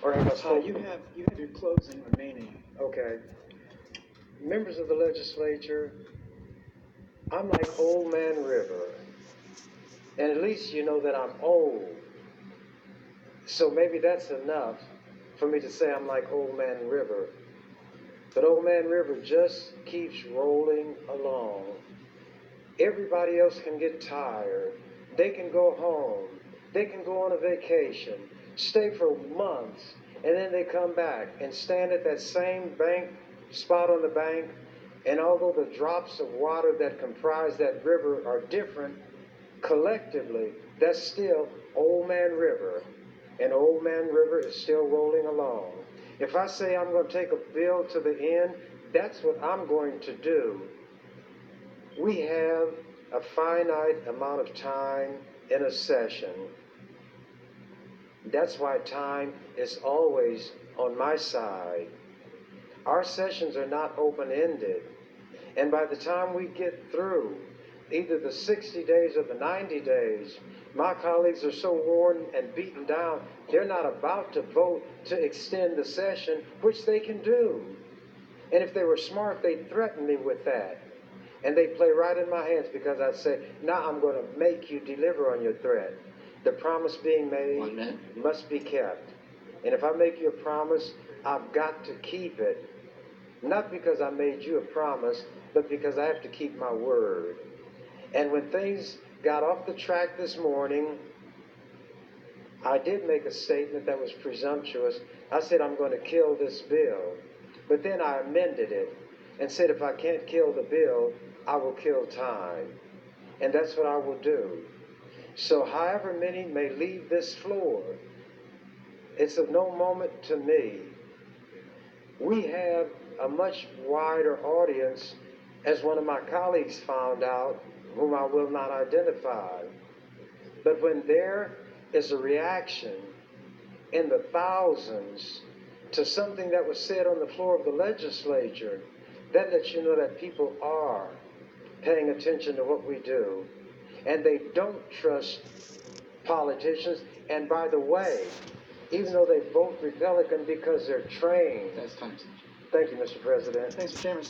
Or have I spoken? You have your closing remaining. Okay. Members of the legislature, I'm like Old Man River. And at least you know that I'm old. So maybe that's enough for me to say I'm like Old Man River. But Old Man River just keeps rolling along. Everybody else can get tired. They can go home. They can go on a vacation, stay for months, and then they come back and stand at that same bank spot on the bank. And although the drops of water that comprise that river are different, collectively, that's still Old Man River. And Old Man River is still rolling along. If I say I'm going to take a bill to the end, that's what I'm going to do. We have a finite amount of time in a session. That's why time is always on my side. Our sessions are not open-ended. And by the time we get through, either the 60 days or the 90 days, my colleagues are so worn and beaten down, they're not about to vote to extend the session, which they can do. And if they were smart, they'd threaten me with that. And they play right in my hands because I say, now I'm going to make you deliver on your threat. The promise being made must be kept. And if I make you a promise, I've got to keep it. Not because I made you a promise, but because I have to keep my word. And when things got off the track this morning, I did make a statement that was presumptuous. I said, I'm going to kill this bill. But then I amended it and said, if I can't kill the bill, I will kill time. And that's what I will do. So however many may leave this floor, it's of no moment to me. We have a much wider audience, as one of my colleagues found out, whom I will not identify. But when there is a reaction in the thousands to something that was said on the floor of the legislature, that lets you know that people are paying attention to what we do. And they don't trust politicians. And by the way, even though they vote Republican because they're trained. That's time. Thank you, Mr. President. Thanks, Mr. Chairman.